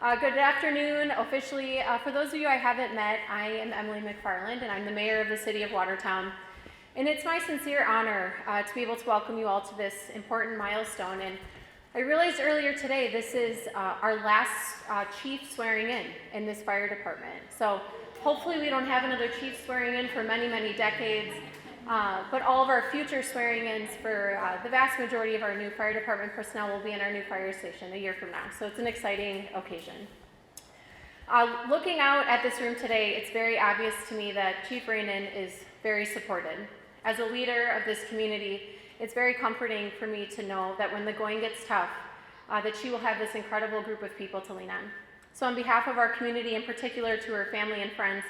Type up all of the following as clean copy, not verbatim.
Good afternoon. Officially, for those of you I haven't met, I am Emily McFarland, and I'm the mayor of the city of Watertown. And it's my sincere honor to be able to welcome you all to this important milestone. And I realized earlier today this is our last chief swearing in this fire department. So hopefully we don't have another chief swearing in for many, many decades. But all of our future swearing-ins for the vast majority of our new fire department personnel will be in our new fire station a year from now. So it's an exciting occasion. Looking out at this room today, it's very obvious to me that Chief Rainin is very supported. As a leader of this community, it's very comforting for me to know that when the going gets tough, that she will have this incredible group of people to lean on. So on behalf of our community, in particular to her family and friends,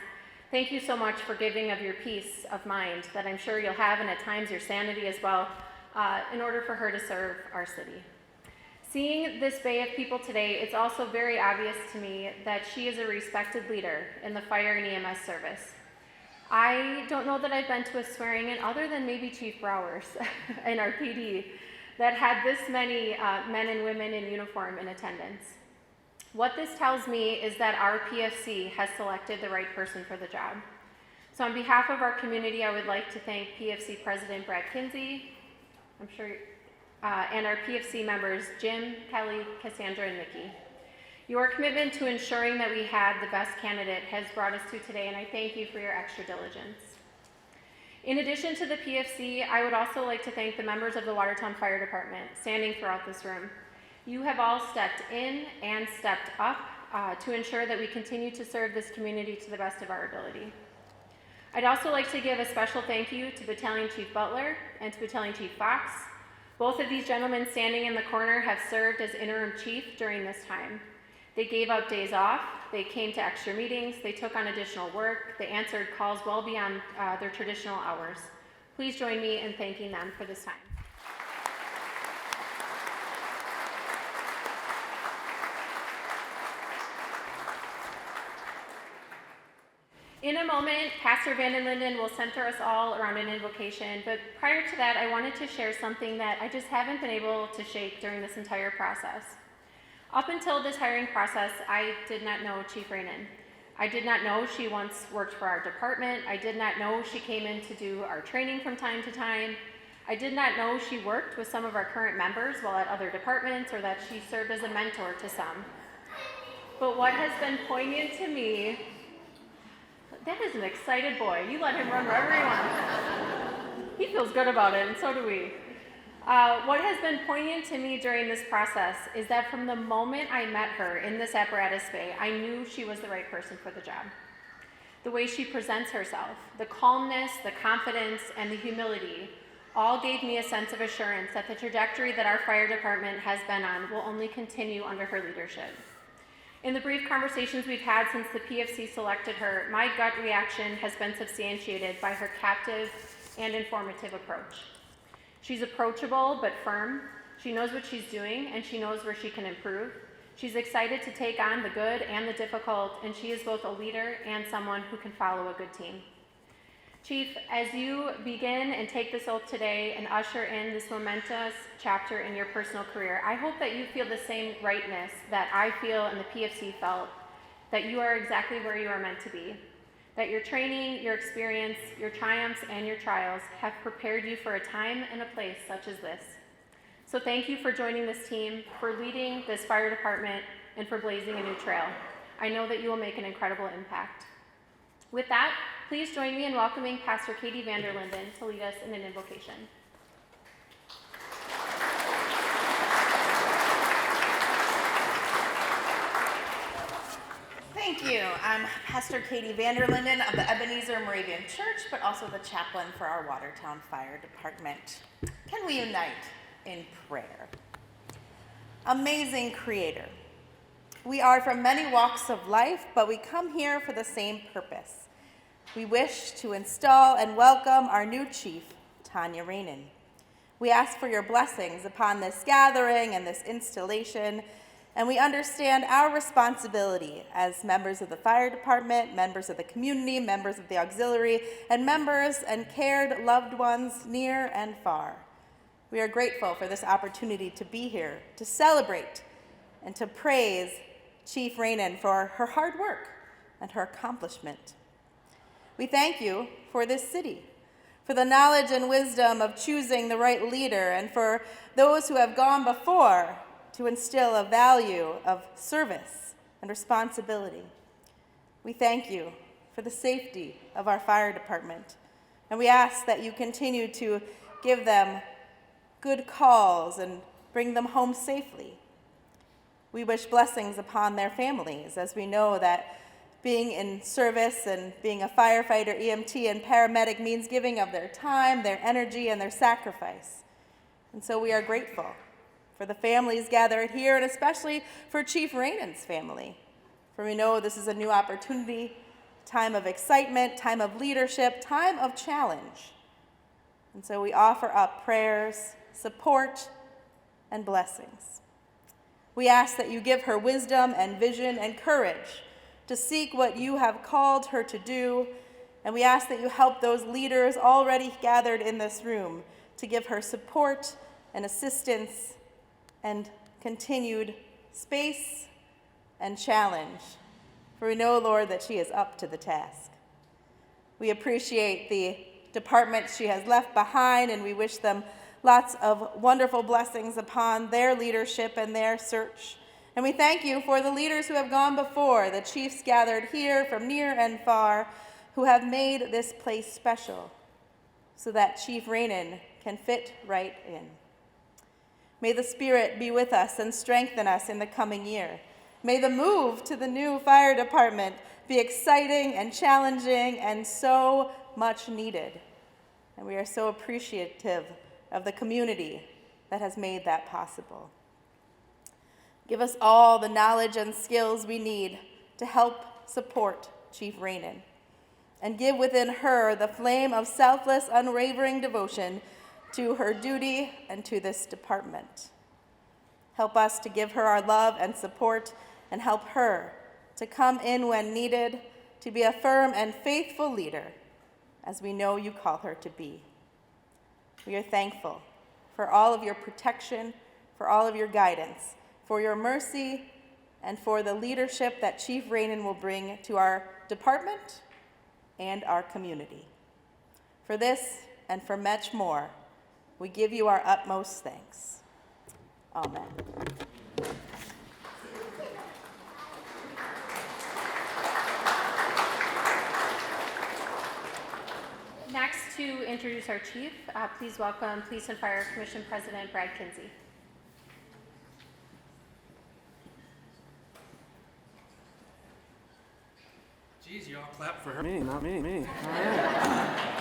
thank you so much for giving of your peace of mind that I'm sure you'll have, and at times your sanity as well, in order for her to serve our city. Seeing this bay of people today, it's also very obvious to me that she is a respected leader in the fire and EMS service. I don't know that I've been to a swearing in other than maybe Chief Brower's in our PD that had this many men and women in uniform in attendance. What this tells me is that our PFC has selected the right person for the job. So on behalf of our community, I would like to thank PFC President Brad Kinsey, and our PFC members, Jim, Kelly, Cassandra, and Nikki. Your commitment to ensuring that we had the best candidate has brought us to today, and I thank you for your extra diligence. In addition to the PFC, I would also like to thank the members of the Watertown Fire Department standing throughout this room. You have all stepped in and stepped up to ensure that we continue to serve this community to the best of our ability. I'd also like to give a special thank you to Battalion Chief Butler and to Battalion Chief Fox. Both of these gentlemen standing in the corner have served as interim chief during this time. They gave up days off, they came to extra meetings, they took on additional work, they answered calls well beyond their traditional hours. Please join me in thanking them for this time. In a moment, Pastor Van den Linden will center us all around an invocation, but prior to that, I wanted to share something that I just haven't been able to shake during this entire process. Up until this hiring process, I did not know Chief Rainin. I did not know she once worked for our department. I did not know she came in to do our training from time to time. I did not know she worked with some of our current members while at other departments, or that she served as a mentor to some. But what has been poignant to me, that is an excited boy. You let him run wherever he wants. He feels good about it, and so do we. What has been poignant to me during this process is that from the moment I met her in this apparatus bay, I knew she was the right person for the job. The way she presents herself, the calmness, the confidence, and the humility all gave me a sense of assurance that the trajectory that our fire department has been on will only continue under her leadership. In the brief conversations we've had since the PFC selected her, my gut reaction has been substantiated by her captive and informative approach. She's approachable but firm. She knows what she's doing, and she knows where she can improve. She's excited to take on the good and the difficult, and she is both a leader and someone who can follow a good team. Chief, as you begin and take this oath today and usher in this momentous chapter in your personal career, I hope that you feel the same rightness that I feel and the PFC felt, that you are exactly where you are meant to be, that your training, your experience, your triumphs, and your trials have prepared you for a time and a place such as this. So thank you for joining this team, for leading this fire department, and for blazing a new trail. I know that you will make an incredible impact. With that, please join me in welcoming Pastor Katie Van der Linden to lead us in an invocation. Thank you. I'm Pastor Katie Van der Linden of the Ebenezer Moravian Church, but also the chaplain for our Watertown Fire Department. Can we unite in prayer? Amazing Creator, we are from many walks of life, but we come here for the same purpose. We wish to install and welcome our new chief, Tanya Rainin. We ask for your blessings upon this gathering and this installation, and we understand our responsibility as members of the fire department, members of the community, members of the auxiliary, and members and cared loved ones near and far. We are grateful for this opportunity to be here, to celebrate, and to praise Chief Rainin for her hard work and her accomplishment. We thank you for this city, for the knowledge and wisdom of choosing the right leader, and for those who have gone before to instill a value of service and responsibility. We thank you for the safety of our fire department, and we ask that you continue to give them good calls and bring them home safely. We wish blessings upon their families, as we know that being in service and being a firefighter, EMT, and paramedic means giving of their time, their energy, and their sacrifice. And so we are grateful for the families gathered here, and especially for Chief Rainin's family, for we know this is a new opportunity, time of excitement, time of leadership, time of challenge. And so we offer up prayers, support, and blessings. We ask that you give her wisdom and vision and courage to seek what you have called her to do, and we ask that you help those leaders already gathered in this room to give her support and assistance and continued space and challenge, for we know, Lord, that she is up to the task. We appreciate the department she has left behind, and we wish them lots of wonderful blessings upon their leadership and their search. And we thank you for the leaders who have gone before, the chiefs gathered here from near and far, who have made this place special so that Chief Rainin can fit right in. May the Spirit be with us and strengthen us in the coming year. May the move to the new fire department be exciting and challenging and so much needed. And we are so appreciative of the community that has made that possible. Give us all the knowledge and skills we need to help support Chief Rainin, and give within her the flame of selfless, unwavering devotion to her duty and to this department. Help us to give her our love and support, and help her to come in when needed, to be a firm and faithful leader, as we know you call her to be. We are thankful for all of your protection, for all of your guidance, for your mercy, and for the leadership that Chief Rainin will bring to our department and our community. For this and for much more, we give you our utmost thanks. Amen. Next, to introduce our chief, please welcome Police and Fire Commission President Brad Kinsey. Geez, you all clap for her. Me, not me. All right.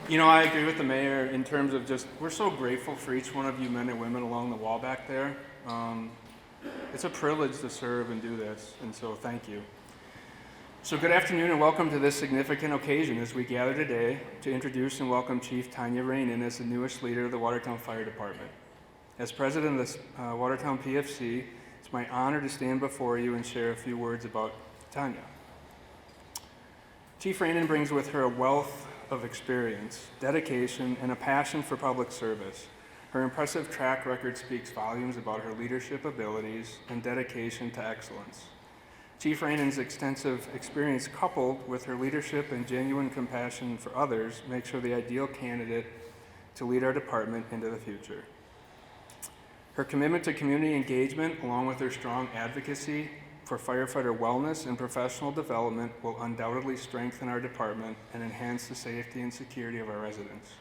You know, I agree with the mayor in terms of just, we're so grateful for each one of you men and women along the wall back there. It's a privilege to serve and do this, and so thank you. So good afternoon and welcome to this significant occasion as we gather today to introduce and welcome Chief Tanya Rainin as the newest leader of the Watertown Fire Department. As president of the Watertown PFC, it's my honor to stand before you and share a few words about Tanya. Chief Rainin brings with her a wealth of experience, dedication, and a passion for public service. Her impressive track record speaks volumes about her leadership abilities and dedication to excellence. Chief Rainin's extensive experience, coupled with her leadership and genuine compassion for others, makes her the ideal candidate to lead our department into the future. Her commitment to community engagement, along with her strong advocacy for firefighter wellness and professional development, will undoubtedly strengthen our department and enhance the safety and security of our residents.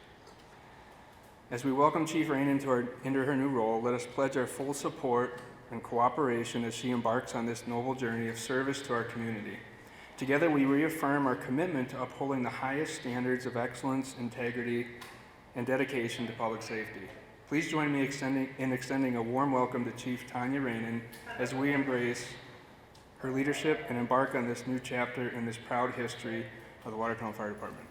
As we welcome Chief Rainin into her new role, let us pledge our full support and cooperation as she embarks on this noble journey of service to our community. Together, we reaffirm our commitment to upholding the highest standards of excellence, integrity, and dedication to public safety. Please join me in extending a warm welcome to Chief Tanya Rainin as we embrace her leadership and embark on this new chapter in this proud history of the Watertown Fire Department.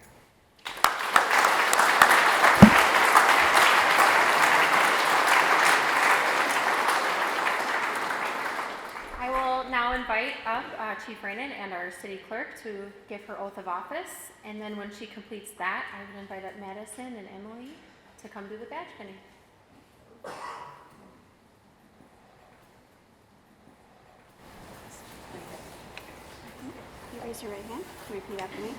I will now invite up Chief Rainin and our city clerk to give her oath of office, and then when she completes that, I would invite up Madison and Emily to come do the badge pinning. Raise your right hand. Repeat after me.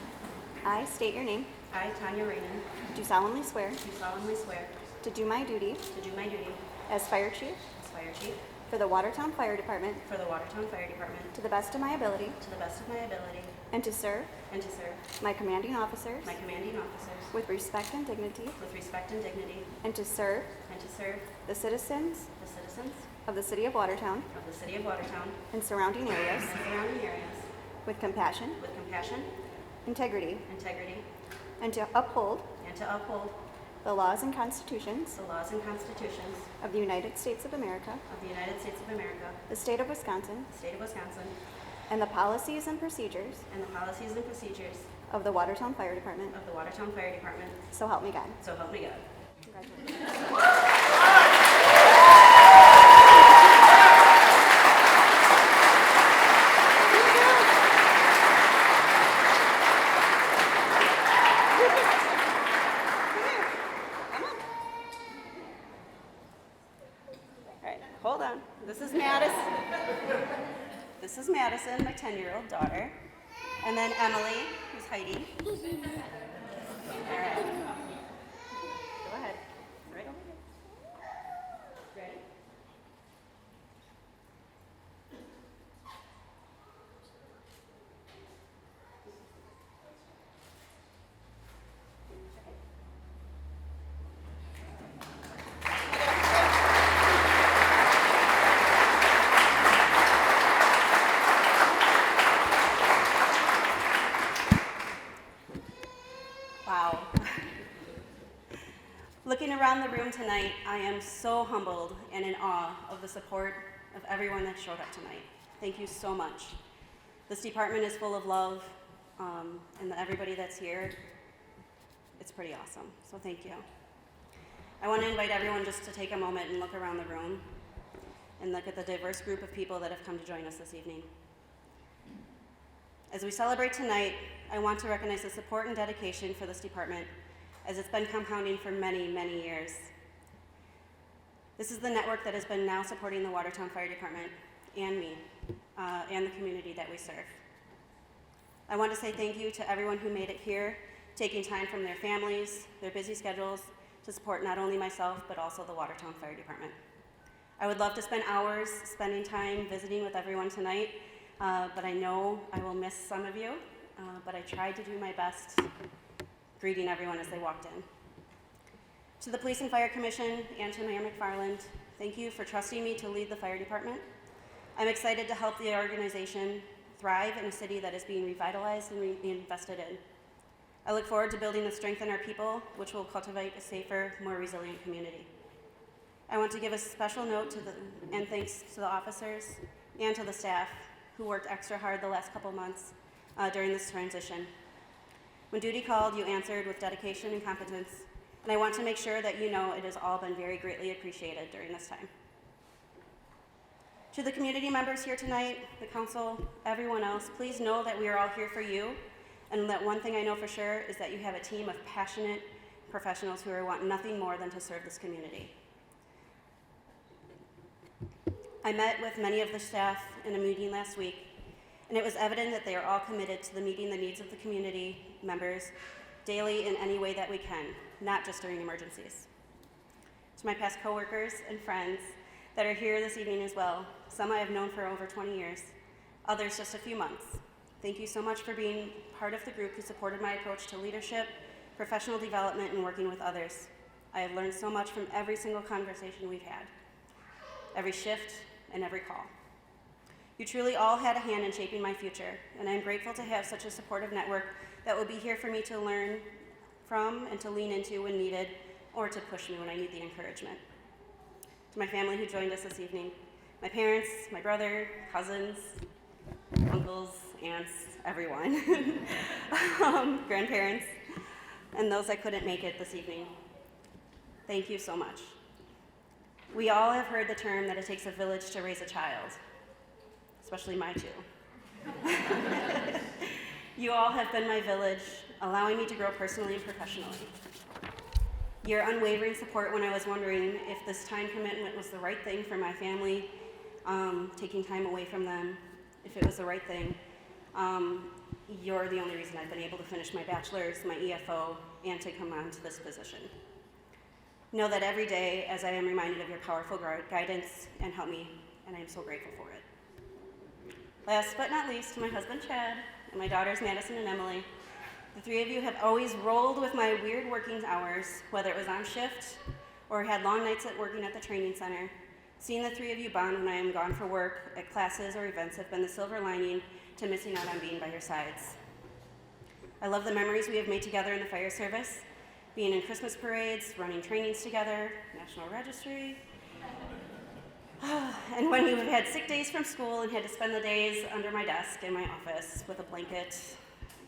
I state your name. I, Tanya Rainen, Do solemnly swear do solemnly swear to do my duty to do my duty as fire chief as fire chief for the Watertown Fire Department for the Watertown Fire Department to the best of my ability, to the best of my ability, and to serve and to serve my commanding officers my commanding officers with respect and dignity, with respect and dignity, and to serve and to serve the citizens the citizens of the city of Watertown of the city of Watertown and surrounding areas and surrounding areas with compassion, with compassion, integrity, integrity, and to uphold and to uphold the laws and constitutions the laws and constitutions of the United States of America, of the United States of America, the state of Wisconsin, the state of Wisconsin, and the policies and procedures and the policies and procedures of the Watertown Fire Department. of the Watertown Fire Department. So help me God. So help me God. Congratulations. All right, hold on. This is Madison. This is Madison, my 10-year-old daughter. And then Emily, who's Heidi. All right. Go ahead. Right over here. Ready? Wow. Looking around the room tonight, I am so humbled and in awe of the support of everyone that showed up tonight. Thank you so much. This department is full of love, and everybody that's here, it's pretty awesome. So thank you. I want to invite everyone just to take a moment and look around the room and look at the diverse group of people that have come to join us this evening. As we celebrate tonight, I want to recognize the support and dedication for this department, as it's been compounding for many, many years. This is the network that has been now supporting the Watertown Fire Department and me, and the community that we serve. I want to say thank you to everyone who made it here, taking time from their families, their busy schedules, to support not only myself, but also the Watertown Fire Department. I would love to spend hours spending time visiting with everyone tonight, but I know I will miss some of you, but I tried to do my best greeting everyone as they walked in. To the Police and Fire Commission and to Mayor McFarland, thank you for trusting me to lead the fire department. I'm excited to help the organization thrive in a city that is being revitalized and reinvested in. I look forward to building the strength in our people, which will cultivate a safer, more resilient community. I want to give a special note and thanks to the officers and to the staff who worked extra hard the last couple months during this transition. When duty called, you answered with dedication and competence, and I want to make sure that you know it has all been very greatly appreciated during this time. To the community members here tonight, the council, everyone else, please know that we are all here for you, and that one thing I know for sure is that you have a team of passionate professionals who want nothing more than to serve this community. I met with many of the staff in a meeting last week, and it was evident that they are all committed to meeting the needs of the community members daily in any way that we can, not just during emergencies. To my past coworkers and friends that are here this evening as well, some I have known for over 20 years, others just a few months. Thank you so much for being part of the group who supported my approach to leadership, professional development, and working with others. I have learned so much from every single conversation we've had, every shift, and every call. You truly all had a hand in shaping my future, and I'm grateful to have such a supportive network that will be here for me to learn from and to lean into when needed, or to push me when I need the encouragement. To my family who joined us this evening, my parents, my brother, cousins, uncles, aunts, everyone, grandparents, and those that couldn't make it this evening. Thank you so much. We all have heard the term that it takes a village to raise a child, especially my two. You all have been my village, allowing me to grow personally and professionally. Your unwavering support when I was wondering if this time commitment was the right thing for my family, taking time away from them, if it was the right thing. you're the only reason I've been able to finish my bachelor's, my EFO, and to come on to this position. Know that every day as I am reminded of your powerful guidance and help me, and I am so grateful for it. Last but not least, my husband Chad and my daughters Madison and Emily. The three of you have always rolled with my weird working hours, whether it was on shift or had long nights at working at the training center. Seeing the three of you bond when I am gone for work, at classes or events have been the silver lining to missing out on being by your sides. I love the memories we have made together in the fire service, being in Christmas parades, running trainings together, National Registry, and when you have had sick days from school and had to spend the days under my desk in my office with a blanket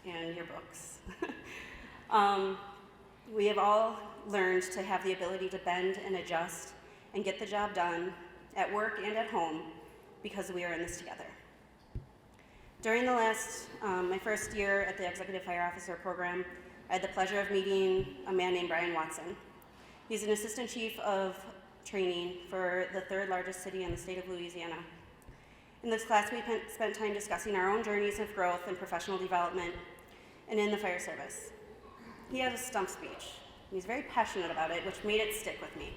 and your books. We have all learned to have the ability to bend and adjust and get the job done at work and at home because we are in this together. During my first year at the Executive Fire Officer program, I had the pleasure of meeting a man named Brian Watson. He's an assistant chief of training for the third largest city in the state of Louisiana. In this class, we spent time discussing our own journeys of growth and professional development and in the fire service. He had a stump speech, and he's very passionate about it, which made it stick with me.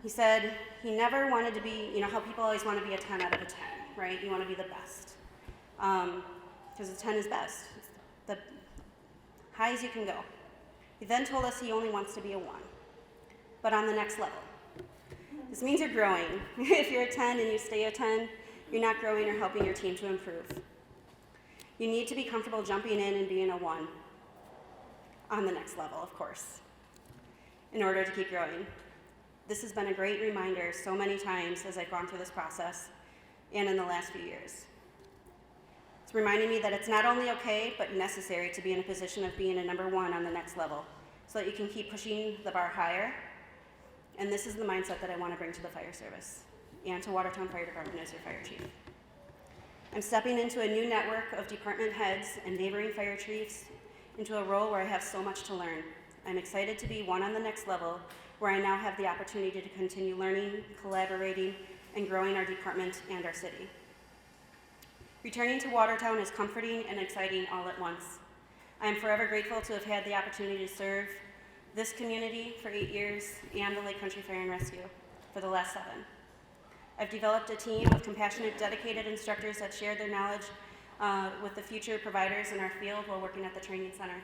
He said he never wanted to be, you know how people always want to be a 10 out of a 10, right? You want to be the best. Because a 10 is best. It's the high as you can go. He then told us he only wants to be a 1, but on the next level. This means you're growing. If you're a 10 and you stay a 10, you're not growing or helping your team to improve. You need to be comfortable jumping in and being a 1 on the next level, of course, in order to keep growing. This has been a great reminder so many times as I've gone through this process and in the last few years. It's reminding me that it's not only okay, but necessary to be in a position of being a number 1 on the next level so that you can keep pushing the bar higher. And this is the mindset that I want to bring to the fire service and to Watertown Fire Department as your fire chief. I'm stepping into a new network of department heads and neighboring fire chiefs into a role where I have so much to learn. I'm excited to be 1 on the next level, where I now have the opportunity to continue learning, collaborating, and growing our department and our city. Returning to Watertown is comforting and exciting all at once. I am forever grateful to have had the opportunity to serve this community for 8 years and the Lake Country Fire and Rescue for the last 7. I've developed a team of compassionate, dedicated instructors that share their knowledge with the future providers in our field while working at the training center.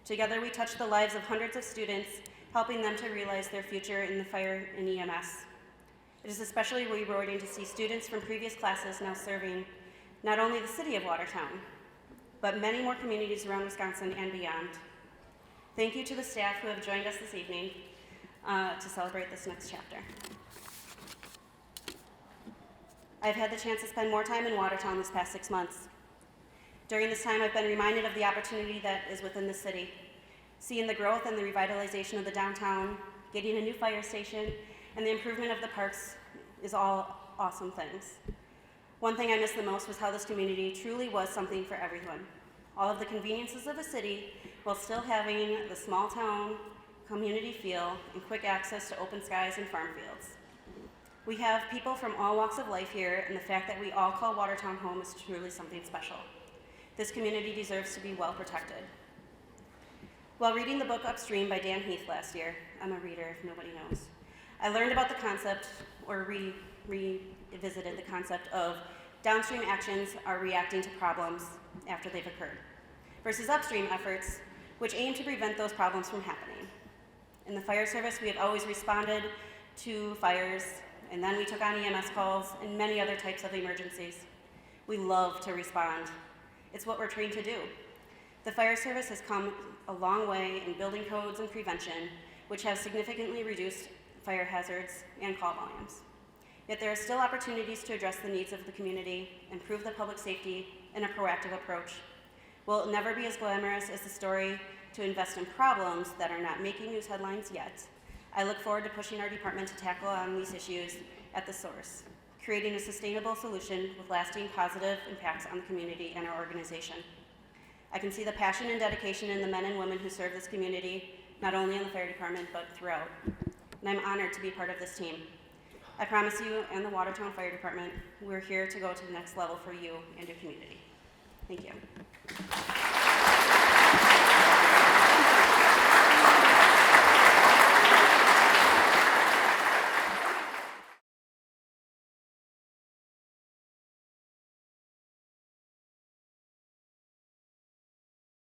Together, we touch the lives of hundreds of students, helping them to realize their future in the fire and EMS. It is especially rewarding to see students from previous classes now serving not only the city of Watertown, but many more communities around Wisconsin and beyond. Thank you to the staff who have joined us this evening to celebrate this next chapter. I've had the chance to spend more time in Watertown this past 6 months. During this time, I've been reminded of the opportunity that is within the city. Seeing the growth and the revitalization of the downtown, getting a new fire station, and the improvement of the parks is all awesome things. One thing I missed the most was how this community truly was something for everyone. All of the conveniences of a city while still having the small town community feel and quick access to open skies and farm fields. We have people from all walks of life here, and the fact that we all call Watertown home is truly something special. This community deserves to be well protected. While reading the book Upstream by Dan Heath last year, I'm a reader if nobody knows, I learned about the concept, or revisited the concept of downstream actions are reacting to problems after they've occurred, versus upstream efforts, which aim to prevent those problems from happening. In the fire service, we have always responded to fires, and then we took on EMS calls and many other types of emergencies. We love to respond. It's what we're trained to do. The fire service has come a long way in building codes and prevention, which have significantly reduced fire hazards and call volumes. Yet there are still opportunities to address the needs of the community, improve the public safety, and a proactive approach. Will it never be as glamorous as the story to invest in problems that are not making news headlines yet? I look forward to pushing our department to tackle on these issues at the source, creating a sustainable solution with lasting positive impacts on the community and our organization. I can see the passion and dedication in the men and women who serve this community, not only in the fire department, but throughout. And I'm honored to be part of this team. I promise you and the Watertown Fire Department, we're here to go to the next level for you and your community. Thank you.